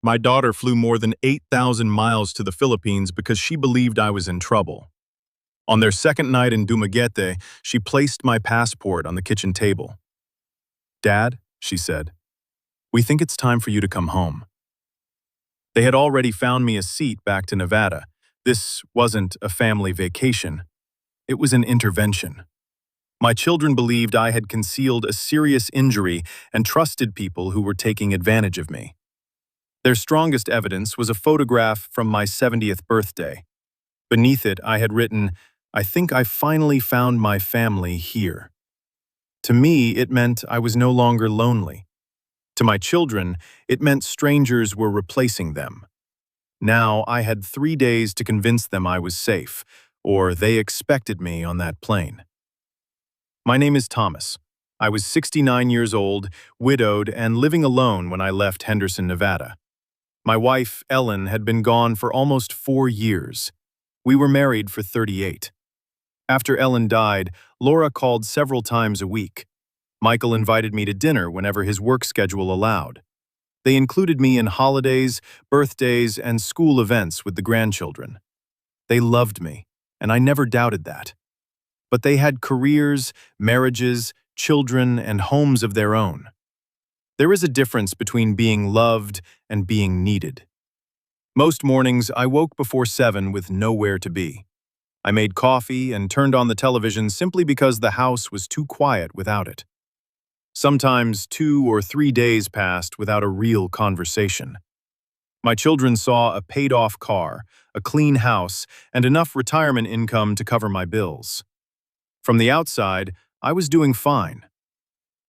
My daughter flew more than 8,000 miles to the Philippines because she believed I was in trouble. On their second night in Dumaguete, she placed my passport on the kitchen table. "Dad," she said, "we think it's time for you to come home." They had already found me a seat back to Nevada. This wasn't a family vacation. It was an intervention. My children believed I had concealed a serious injury and trusted people who were taking advantage of me. Their strongest evidence was a photograph from my 70th birthday. Beneath it, I had written, "I think I finally found my family here." To me, it meant I was no longer lonely. To my children, it meant strangers were replacing them. Now I had 3 days to convince them I was safe, or they expected me on that plane. My name is Thomas. I was 69 years old, widowed, and living alone when I left Henderson, Nevada. My wife, Ellen, had been gone for almost 4 years. We were married for 38. After Ellen died, Laura called several times a week. Michael invited me to dinner whenever his work schedule allowed. They included me in holidays, birthdays, and school events with the grandchildren. They loved me, and I never doubted that. But they had careers, marriages, children, and homes of their own. There is a difference between being loved and being needed. Most mornings, I woke before 7 with nowhere to be. I made coffee and turned on the television simply because the house was too quiet without it. Sometimes 2 or 3 days passed without a real conversation. My children saw a paid-off car, a clean house, and enough retirement income to cover my bills. From the outside, I was doing fine.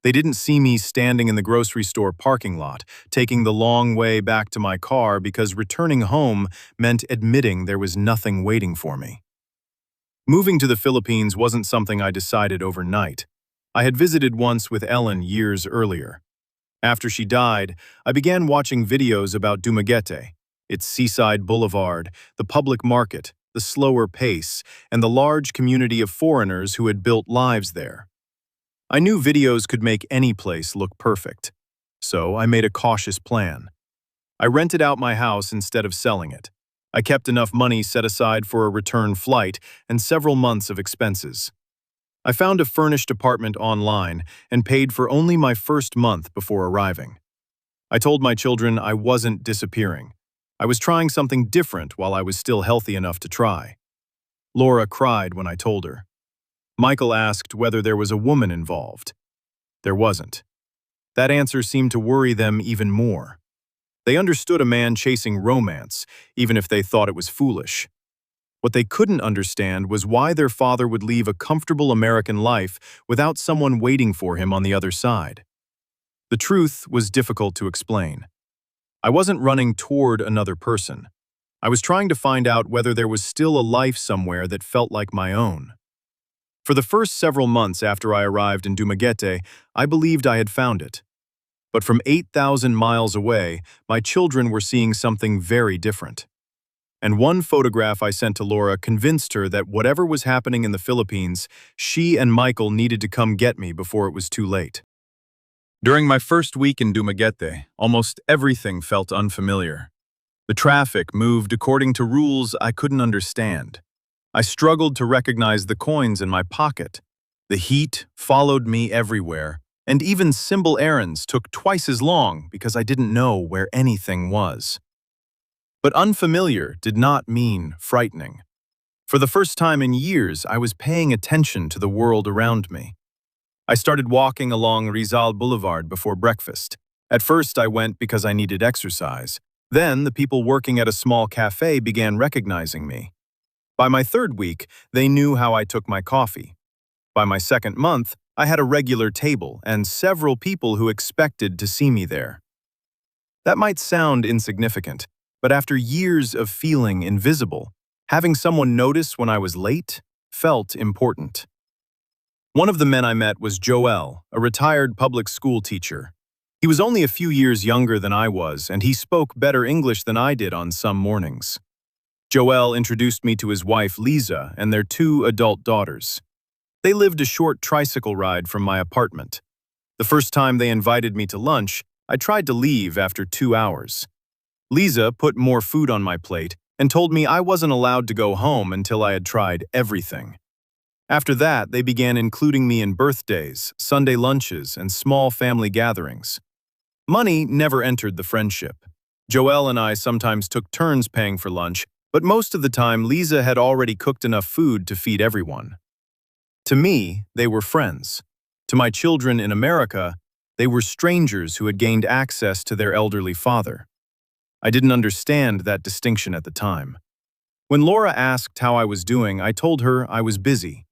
They didn't see me standing in the grocery store parking lot, taking the long way back to my car because returning home meant admitting there was nothing waiting for me. Moving to the Philippines wasn't something I decided overnight. I had visited once with Ellen years earlier. After she died, I began watching videos about Dumaguete, its seaside boulevard, the public market, the slower pace, and the large community of foreigners who had built lives there. I knew videos could make any place look perfect, so I made a cautious plan. I rented out my house instead of selling it. I kept enough money set aside for a return flight and several months of expenses. I found a furnished apartment online and paid for only my first month before arriving. I told my children I wasn't disappearing. I was trying something different while I was still healthy enough to try. Laura cried when I told her. Michael asked whether there was a woman involved. There wasn't. That answer seemed to worry them even more. They understood a man chasing romance, even if they thought it was foolish. What they couldn't understand was why their father would leave a comfortable American life without someone waiting for him on the other side. The truth was difficult to explain. I wasn't running toward another person. I was trying to find out whether there was still a life somewhere that felt like my own. For the first several months after I arrived in Dumaguete, I believed I had found it. But from 8,000 miles away, my children were seeing something very different. And one photograph I sent to Laura convinced her that whatever was happening in the Philippines, she and Michael needed to come get me before it was too late. During my first week in Dumaguete, almost everything felt unfamiliar. The traffic moved according to rules I couldn't understand. I struggled to recognize the coins in my pocket. The heat followed me everywhere, and even simple errands took twice as long because I didn't know where anything was. But unfamiliar did not mean frightening. For the first time in years, I was paying attention to the world around me. I started walking along Rizal Boulevard before breakfast. At first, I went because I needed exercise. Then, the people working at a small cafe began recognizing me. By my third week, they knew how I took my coffee. By my second month, I had a regular table and several people who expected to see me there. That might sound insignificant, but after years of feeling invisible, having someone notice when I was late felt important. One of the men I met was Joel, a retired public school teacher. He was only a few years younger than I was, and he spoke better English than I did on some mornings. Joel introduced me to his wife, Liza, and their 2 adult daughters. They lived a short tricycle ride from my apartment. The first time they invited me to lunch, I tried to leave after 2 hours. Liza put more food on my plate and told me I wasn't allowed to go home until I had tried everything. After that, they began including me in birthdays, Sunday lunches, and small family gatherings. Money never entered the friendship. Joelle and I sometimes took turns paying for lunch, but most of the time Liza had already cooked enough food to feed everyone. To me, they were friends. To my children in America, they were strangers who had gained access to their elderly father. I didn't understand that distinction at the time. When Laura asked how I was doing, I told her I was busy.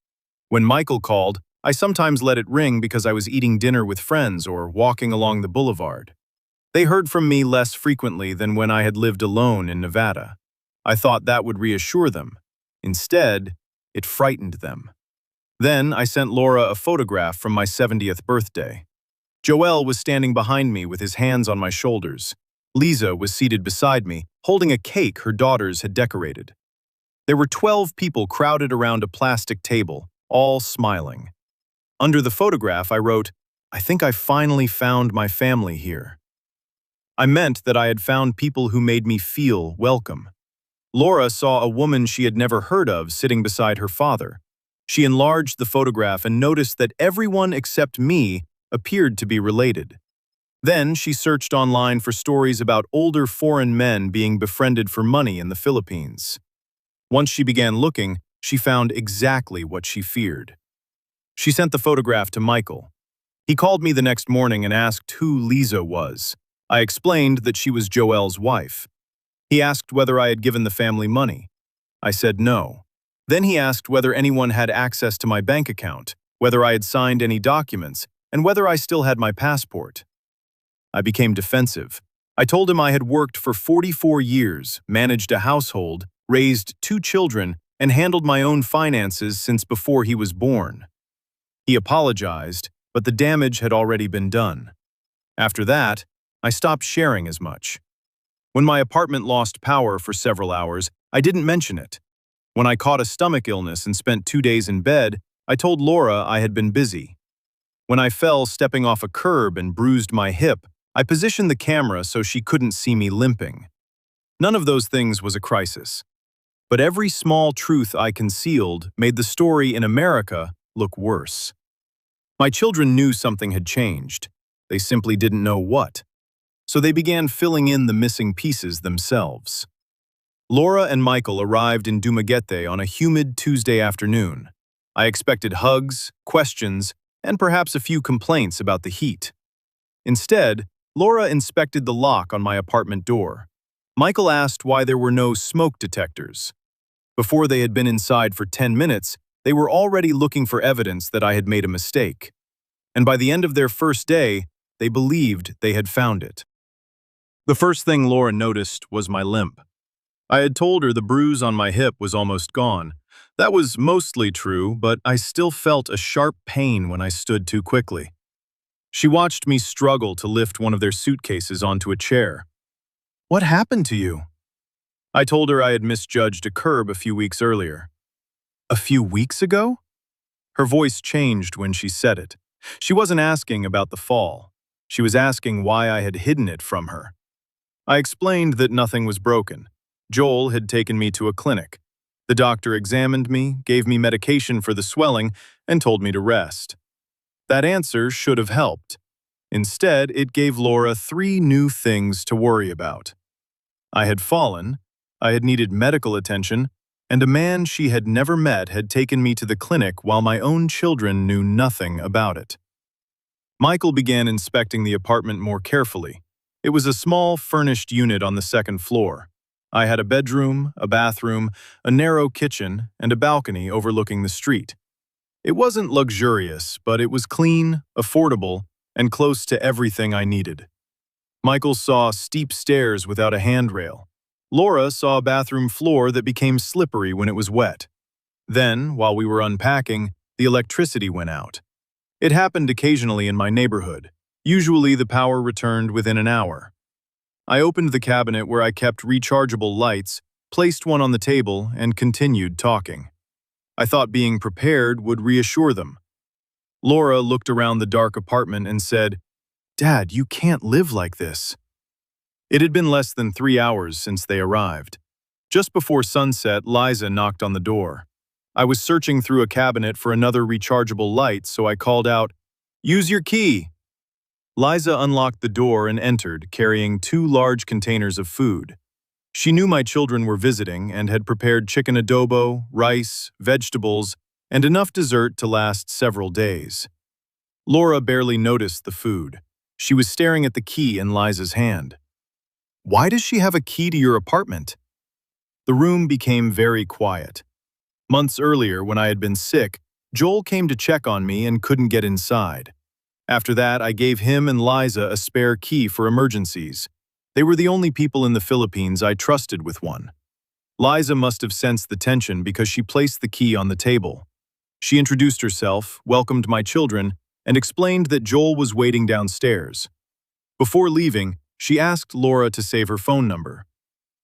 When Michael called, I sometimes let it ring because I was eating dinner with friends or walking along the boulevard. They heard from me less frequently than when I had lived alone in Nevada. I thought that would reassure them. Instead, it frightened them. Then I sent Laura a photograph from my 70th birthday. Joel was standing behind me with his hands on my shoulders. Liza was seated beside me, holding a cake her daughters had decorated. There were 12 people crowded around a plastic table, all smiling. Under the photograph, I wrote, "I think I finally found my family here." I meant that I had found people who made me feel welcome. Laura saw a woman she had never heard of sitting beside her father. She enlarged the photograph and noticed that everyone except me appeared to be related. Then she searched online for stories about older foreign men being befriended for money in the Philippines. Once she began looking, she found exactly what she feared. She sent the photograph to Michael. He called me the next morning and asked who Liza was. I explained that she was Joelle's wife. He asked whether I had given the family money. I said no. Then he asked whether anyone had access to my bank account, whether I had signed any documents, and whether I still had my passport. I became defensive. I told him I had worked for 44 years, managed a household, raised 2 children, and handled my own finances since before he was born. He apologized, but the damage had already been done. After that, I stopped sharing as much. When my apartment lost power for several hours, I didn't mention it. When I caught a stomach illness and spent 2 days in bed, I told Laura I had been busy. When I fell stepping off a curb and bruised my hip, I positioned the camera so she couldn't see me limping. None of those things was a crisis. But every small truth I concealed made the story in America look worse. My children knew something had changed. They simply didn't know what. So they began filling in the missing pieces themselves. Laura and Michael arrived in Dumaguete on a humid Tuesday afternoon. I expected hugs, questions, and perhaps a few complaints about the heat. Instead, Laura inspected the lock on my apartment door. Michael asked why there were no smoke detectors. Before they had been inside for 10 minutes, they were already looking for evidence that I had made a mistake. And by the end of their first day, they believed they had found it. The first thing Laura noticed was my limp. I had told her the bruise on my hip was almost gone. That was mostly true, but I still felt a sharp pain when I stood too quickly. She watched me struggle to lift one of their suitcases onto a chair. "What happened to you?" I told her I had misjudged a curb a few weeks earlier. "A few weeks ago?" Her voice changed when she said it. She wasn't asking about the fall. She was asking why I had hidden it from her. I explained that nothing was broken. Joel had taken me to a clinic. The doctor examined me, gave me medication for the swelling, and told me to rest. That answer should have helped. Instead, it gave Laura 3 new things to worry about. I had fallen, I had needed medical attention, and a man she had never met had taken me to the clinic while my own children knew nothing about it. Michael began inspecting the apartment more carefully. It was a small, furnished unit on the 2nd floor. I had a bedroom, a bathroom, a narrow kitchen, and a balcony overlooking the street. It wasn't luxurious, but it was clean, affordable, and close to everything I needed. Michael saw steep stairs without a handrail. Laura saw a bathroom floor that became slippery when it was wet. Then, while we were unpacking, the electricity went out. It happened occasionally in my neighborhood. Usually the power returned within an hour. I opened the cabinet where I kept rechargeable lights, placed one on the table, and continued talking. I thought being prepared would reassure them. Laura looked around the dark apartment and said, "Dad, you can't live like this." It had been less than 3 hours since they arrived. Just before sunset, Liza knocked on the door. I was searching through a cabinet for another rechargeable light, so I called out, "Use your key!" Liza unlocked the door and entered, carrying 2 large containers of food. She knew my children were visiting and had prepared chicken adobo, rice, vegetables, and enough dessert to last several days. Laura barely noticed the food. She was staring at the key in Liza's hand. "Why does she have a key to your apartment?" The room became very quiet. Months earlier, when I had been sick, Joel came to check on me and couldn't get inside. After that, I gave him and Liza a spare key for emergencies. They were the only people in the Philippines I trusted with one. Liza must have sensed the tension because she placed the key on the table. She introduced herself, welcomed my children, and explained that Joel was waiting downstairs. Before leaving, she asked Laura to save her phone number.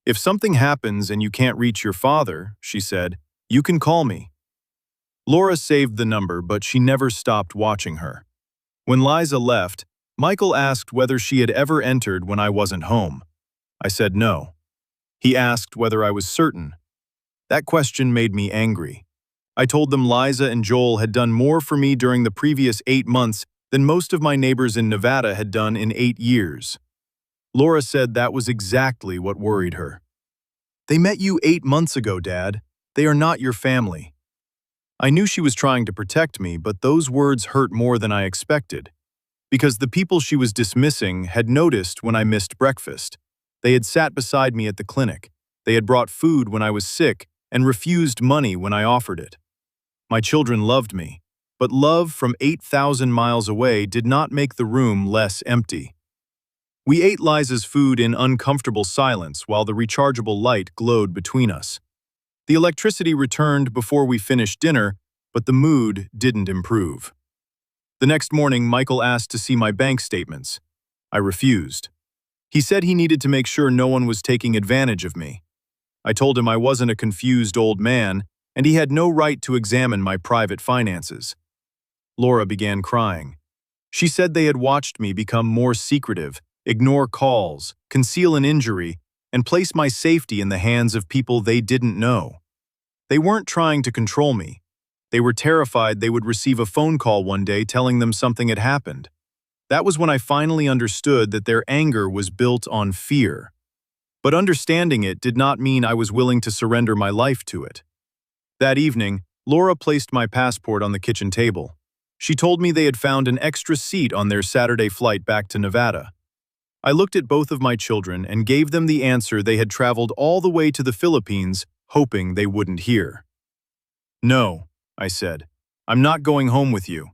"If something happens and you can't reach your father," she said, "you can call me." Laura saved the number, but she never stopped watching her. When Liza left, Michael asked whether she had ever entered when I wasn't home. I said no. He asked whether I was certain. That question made me angry. I told them Liza and Joel had done more for me during the previous 8 months than most of my neighbors in Nevada had done in 8 years. Laura said that was exactly what worried her. "They met you 8 months ago, Dad. They are not your family." I knew she was trying to protect me, but those words hurt more than I expected. Because the people she was dismissing had noticed when I missed breakfast. They had sat beside me at the clinic. They had brought food when I was sick and refused money when I offered it. My children loved me, but love from 8,000 miles away did not make the room less empty. We ate Liza's food in uncomfortable silence while the rechargeable light glowed between us. The electricity returned before we finished dinner, but the mood didn't improve. The next morning, Michael asked to see my bank statements. I refused. He said he needed to make sure no one was taking advantage of me. I told him I wasn't a confused old man, and he had no right to examine my private finances. Laura began crying. She said they had watched me become more secretive, ignore calls, conceal an injury, and place my safety in the hands of people they didn't know. They weren't trying to control me. They were terrified they would receive a phone call one day telling them something had happened. That was when I finally understood that their anger was built on fear. But understanding it did not mean I was willing to surrender my life to it. That evening, Laura placed my passport on the kitchen table. She told me they had found an extra seat on their Saturday flight back to Nevada. I looked at both of my children and gave them the answer they had traveled all the way to the Philippines, hoping they wouldn't hear. "No," I said, "I'm not going home with you."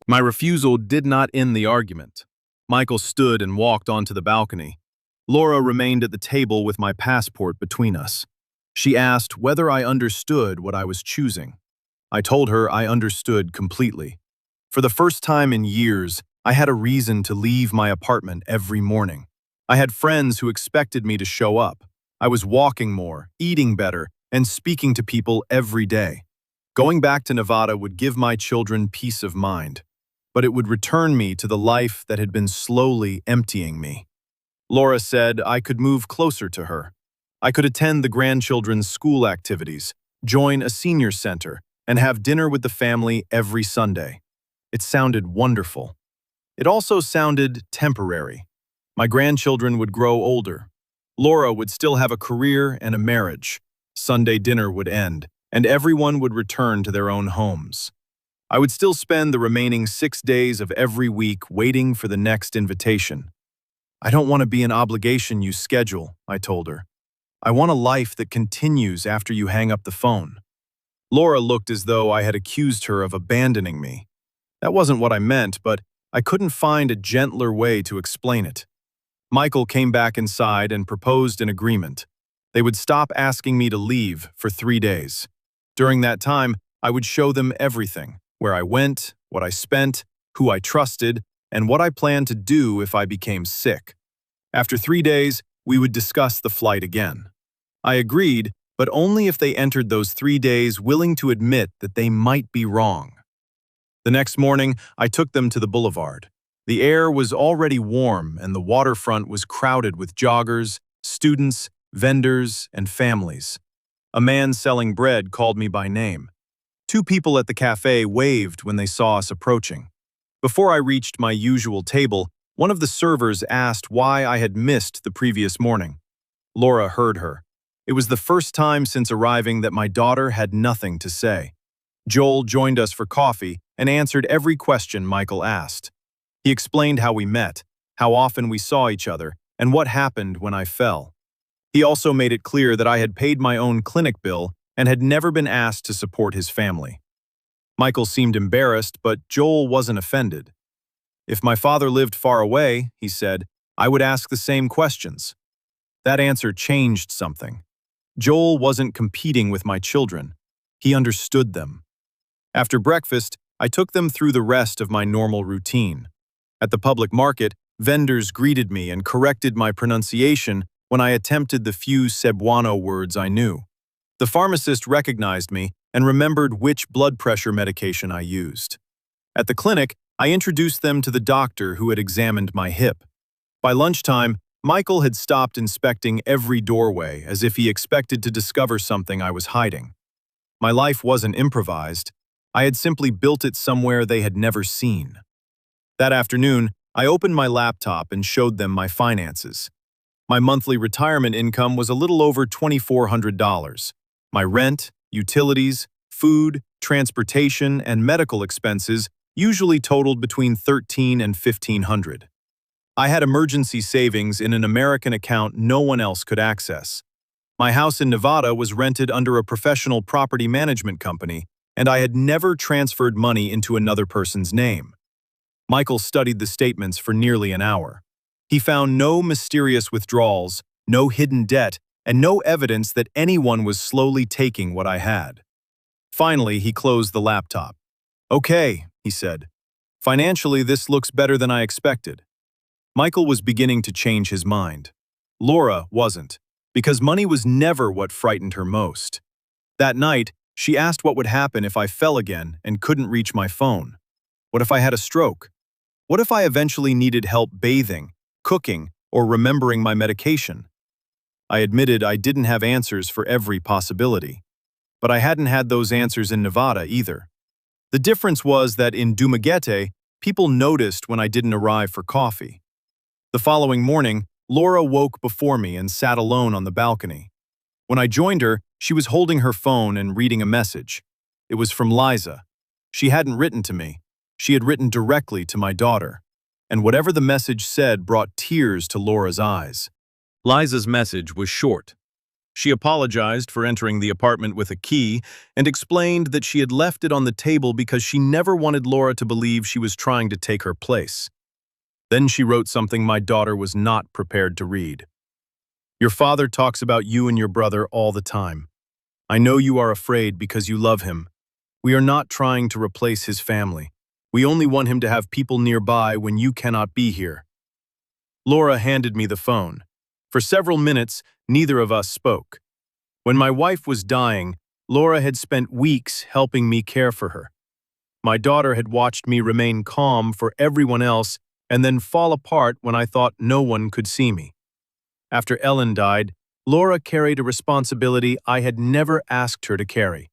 My refusal did not end the argument. Michael stood and walked onto the balcony. Laura remained at the table with my passport between us. She asked whether I understood what I was choosing. I told her I understood completely. For the first time in years, I had a reason to leave my apartment every morning. I had friends who expected me to show up. I was walking more, eating better, and speaking to people every day. Going back to Nevada would give my children peace of mind, but it would return me to the life that had been slowly emptying me. Laura said I could move closer to her. I could attend the grandchildren's school activities, join a senior center, and have dinner with the family every Sunday. It sounded wonderful. It also sounded temporary. My grandchildren would grow older. Laura would still have a career and a marriage. Sunday dinner would end, and everyone would return to their own homes. I would still spend the remaining 6 days of every week waiting for the next invitation. "I don't want to be an obligation you schedule," I told her. "I want a life that continues after you hang up the phone." Laura looked as though I had accused her of abandoning me. That wasn't what I meant, but I couldn't find a gentler way to explain it. Michael came back inside and proposed an agreement. They would stop asking me to leave for 3 days. During that time, I would show them everything: where I went, what I spent, who I trusted, and what I planned to do if I became sick. After 3 days, we would discuss the flight again. I agreed, but only if they entered those 3 days willing to admit that they might be wrong. The next morning, I took them to the boulevard. The air was already warm and the waterfront was crowded with joggers, students, vendors, and families. A man selling bread called me by name. Two people at the cafe waved when they saw us approaching. Before I reached my usual table, one of the servers asked why I had missed the previous morning. Laura heard her. It was the first time since arriving that my daughter had nothing to say. Joel joined us for coffee and answered every question Michael asked. He explained how we met, how often we saw each other, and what happened when I fell. He also made it clear that I had paid my own clinic bill and had never been asked to support his family. Michael seemed embarrassed, but Joel wasn't offended. If my father lived far away, he said, I would ask the same questions. That answer changed something. Joel wasn't competing with my children. He understood them. After breakfast, I took them through the rest of my normal routine. At the public market, vendors greeted me and corrected my pronunciation when I attempted the few Cebuano words I knew. The pharmacist recognized me and remembered which blood pressure medication I used. At the clinic, I introduced them to the doctor who had examined my hip. By lunchtime, Michael had stopped inspecting every doorway as if he expected to discover something I was hiding. My life wasn't improvised. I had simply built it somewhere they had never seen. That afternoon, I opened my laptop and showed them my finances. My monthly retirement income was a little over $2,400. My rent, utilities, food, transportation, and medical expenses usually totaled between $1,300 and $1,500. I had emergency savings in an American account no one else could access. My house in Nevada was rented under a professional property management company, and I had never transferred money into another person's name. Michael studied the statements for nearly an hour. He found no mysterious withdrawals, no hidden debt, and no evidence that anyone was slowly taking what I had. Finally, he closed the laptop. Okay, he said. Financially, this looks better than I expected. Michael was beginning to change his mind. Laura wasn't, because money was never what frightened her most. That night, she asked what would happen if I fell again and couldn't reach my phone. What if I had a stroke? What if I eventually needed help bathing, cooking, or remembering my medication? I admitted I didn't have answers for every possibility. But I hadn't had those answers in Nevada either. The difference was that in Dumaguete, people noticed when I didn't arrive for coffee. The following morning, Laura woke before me and sat alone on the balcony. When I joined her, she was holding her phone and reading a message. It was from Liza. She hadn't written to me. She had written directly to my daughter. And whatever the message said brought tears to Laura's eyes. Liza's message was short. She apologized for entering the apartment with a key and explained that she had left it on the table because she never wanted Laura to believe she was trying to take her place. Then she wrote something my daughter was not prepared to read. Your father talks about you and your brother all the time. I know you are afraid because you love him. We are not trying to replace his family. We only want him to have people nearby when you cannot be here. Laura handed me the phone. For several minutes, neither of us spoke. When my wife was dying, Laura had spent weeks helping me care for her. My daughter had watched me remain calm for everyone else and then fall apart when I thought no one could see me. After Ellen died, Laura carried a responsibility I had never asked her to carry.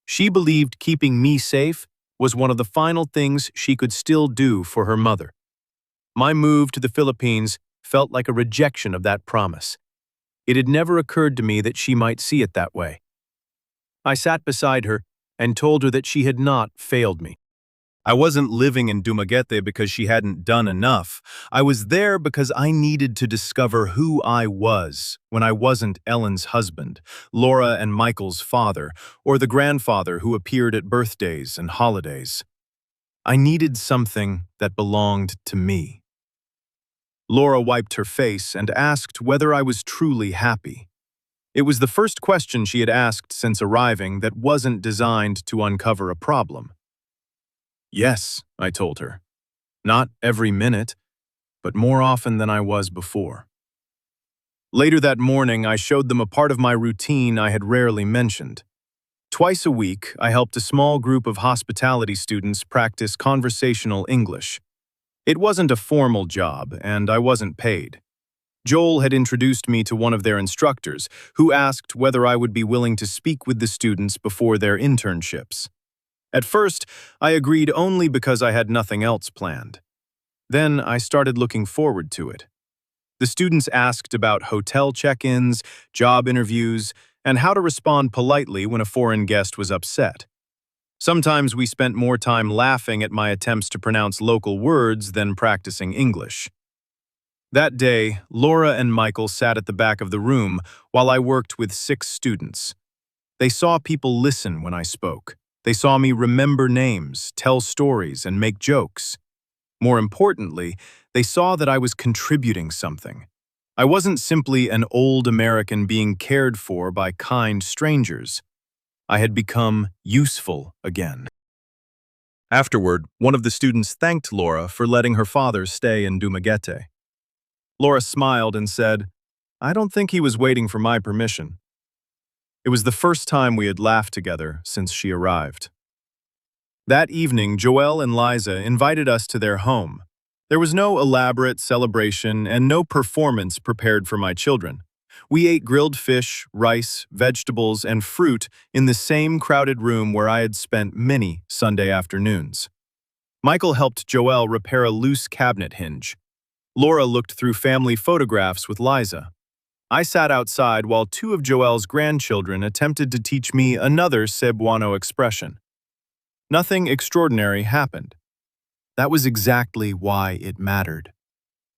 She believed keeping me safe was one of the final things she could still do for her mother. My move to the Philippines felt like a rejection of that promise. It had never occurred to me that she might see it that way. I sat beside her and told her that she had not failed me. I wasn't living in Dumaguete because she hadn't done enough. I was there because I needed to discover who I was when I wasn't Ellen's husband, Laura and Michael's father, or the grandfather who appeared at birthdays and holidays. I needed something that belonged to me. Laura wiped her face and asked whether I was truly happy. It was the first question she had asked since arriving that wasn't designed to uncover a problem. Yes, I told her. Not every minute, but more often than I was before. Later that morning, I showed them a part of my routine I had rarely mentioned. Twice a week, I helped a small group of hospitality students practice conversational English. It wasn't a formal job, and I wasn't paid. Joel had introduced me to one of their instructors, who asked whether I would be willing to speak with the students before their internships. At first, I agreed only because I had nothing else planned. Then I started looking forward to it. The students asked about hotel check-ins, job interviews, and how to respond politely when a foreign guest was upset. Sometimes we spent more time laughing at my attempts to pronounce local words than practicing English. That day, Laura and Michael sat at the back of the room while I worked with 6 students. They saw people listen when I spoke. They saw me remember names, tell stories, and make jokes. More importantly, they saw that I was contributing something. I wasn't simply an old American being cared for by kind strangers. I had become useful again. Afterward, one of the students thanked Laura for letting her father stay in Dumaguete. Laura smiled and said, "I don't think he was waiting for my permission." It was the first time we had laughed together since she arrived. That evening, Joelle and Liza invited us to their home. There was no elaborate celebration and no performance prepared for my children. We ate grilled fish, rice, vegetables, and fruit in the same crowded room where I had spent many Sunday afternoons. Michael helped Joelle repair a loose cabinet hinge. Laura looked through family photographs with Liza. I sat outside while 2 of Joelle's grandchildren attempted to teach me another Cebuano expression. Nothing extraordinary happened. That was exactly why it mattered.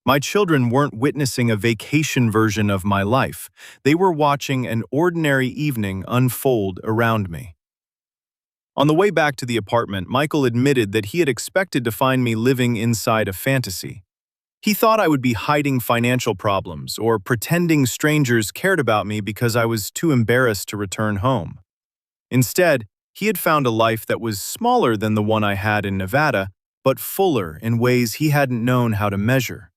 My children weren't witnessing a vacation version of my life. They were watching an ordinary evening unfold around me. On the way back to the apartment, Michael admitted that he had expected to find me living inside a fantasy. He thought I would be hiding financial problems or pretending strangers cared about me because I was too embarrassed to return home. Instead, he had found a life that was smaller than the one I had in Nevada, but fuller in ways he hadn't known how to measure.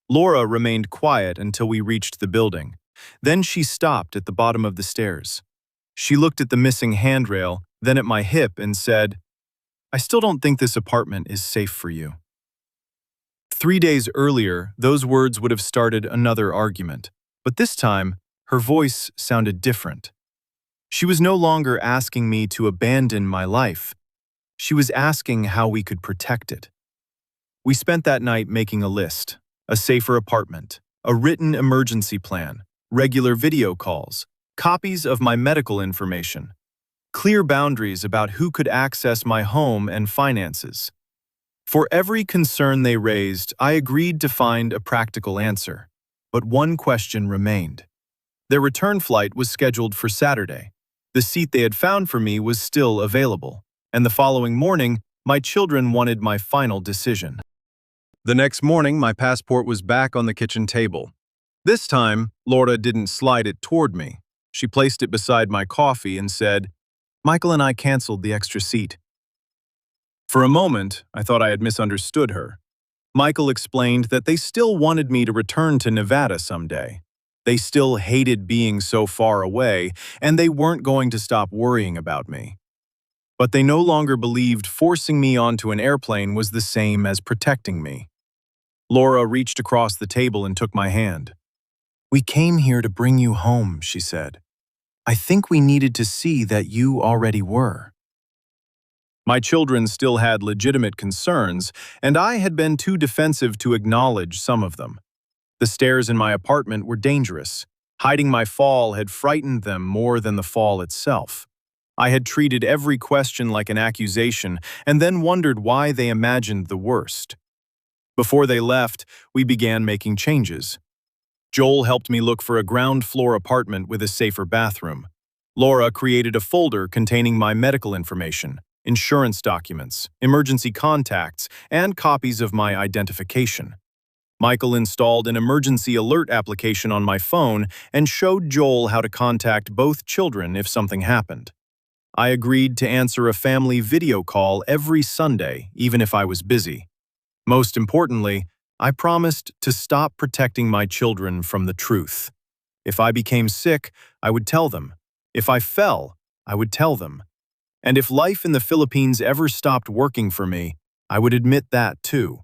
Laura remained quiet until we reached the building. Then she stopped at the bottom of the stairs. She looked at the missing handrail, then at my hip and said, "I still don't think this apartment is safe for you." 3 days earlier, those words would have started another argument, but this time, her voice sounded different. She was no longer asking me to abandon my life. She was asking how we could protect it. We spent that night making a list: a safer apartment, a written emergency plan, regular video calls, copies of my medical information, clear boundaries about who could access my home and finances. For every concern they raised, I agreed to find a practical answer. But one question remained. Their return flight was scheduled for Saturday. The seat they had found for me was still available, and the following morning, my children wanted my final decision. The next morning, my passport was back on the kitchen table. This time, Laura didn't slide it toward me. She placed it beside my coffee and said, "Michael and I canceled the extra seat." For a moment, I thought I had misunderstood her. Michael explained that they still wanted me to return to Nevada someday. They still hated being so far away, and they weren't going to stop worrying about me. But they no longer believed forcing me onto an airplane was the same as protecting me. Laura reached across the table and took my hand. "We came here to bring you home," she said. "I think we needed to see that you already were." My children still had legitimate concerns, and I had been too defensive to acknowledge some of them. The stairs in my apartment were dangerous. Hiding my fall had frightened them more than the fall itself. I had treated every question like an accusation and then wondered why they imagined the worst. Before they left, we began making changes. Joel helped me look for a ground-floor apartment with a safer bathroom. Laura created a folder containing my medical information, insurance documents, emergency contacts, and copies of my identification. Michael installed an emergency alert application on my phone and showed Joel how to contact both children if something happened. I agreed to answer a family video call every Sunday, even if I was busy. Most importantly, I promised to stop protecting my children from the truth. If I became sick, I would tell them. If I fell, I would tell them. And if life in the Philippines ever stopped working for me, I would admit that too.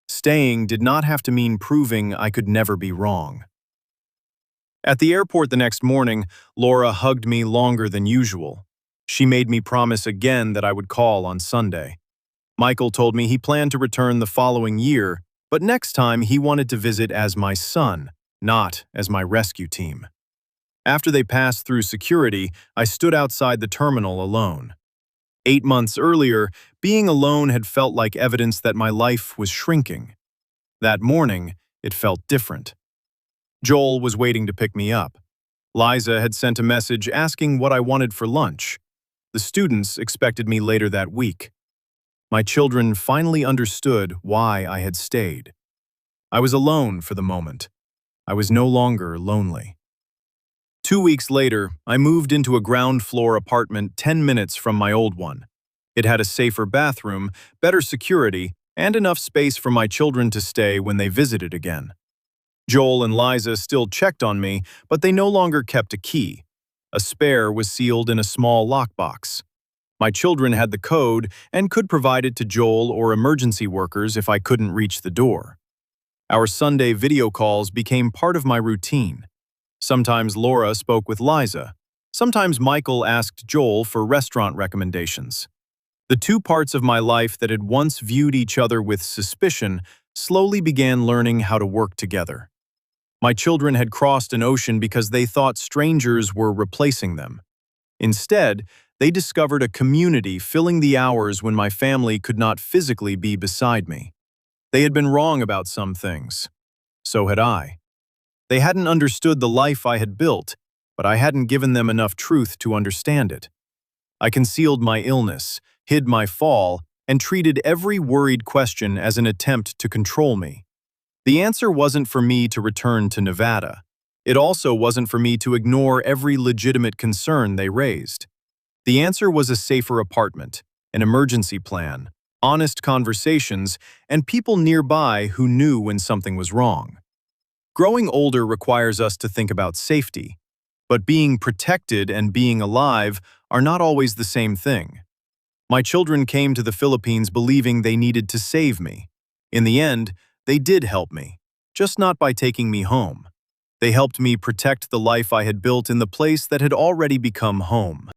Staying did not have to mean proving I could never be wrong. At the airport the next morning, Laura hugged me longer than usual. She made me promise again that I would call on Sunday. Michael told me he planned to return the following year, but next time he wanted to visit as my son, not as my rescue team. After they passed through security, I stood outside the terminal alone. 8 months earlier, being alone had felt like evidence that my life was shrinking. That morning, it felt different. Joel was waiting to pick me up. Liza had sent a message asking what I wanted for lunch. The students expected me later that week. My children finally understood why I had stayed. I was alone for the moment. I was no longer lonely. 2 weeks later, I moved into a ground-floor apartment 10 minutes from my old one. It had a safer bathroom, better security, and enough space for my children to stay when they visited again. Joel and Liza still checked on me, but they no longer kept a key. A spare was sealed in a small lockbox. My children had the code and could provide it to Joel or emergency workers if I couldn't reach the door. Our Sunday video calls became part of my routine. Sometimes Laura spoke with Liza. Sometimes Michael asked Joel for restaurant recommendations. The two parts of my life that had once viewed each other with suspicion slowly began learning how to work together. My children had crossed an ocean because they thought strangers were replacing them. Instead, they discovered a community filling the hours when my family could not physically be beside me. They had been wrong about some things. So had I. They hadn't understood the life I had built, but I hadn't given them enough truth to understand it. I concealed my illness, hid my fall, and treated every worried question as an attempt to control me. The answer wasn't for me to return to Nevada. It also wasn't for me to ignore every legitimate concern they raised. The answer was a safer apartment, an emergency plan, honest conversations, and people nearby who knew when something was wrong. Growing older requires us to think about safety, but being protected and being alive are not always the same thing. My children came to the Philippines believing they needed to save me. In the end, they did help me, just not by taking me home. They helped me protect the life I had built in the place that had already become home.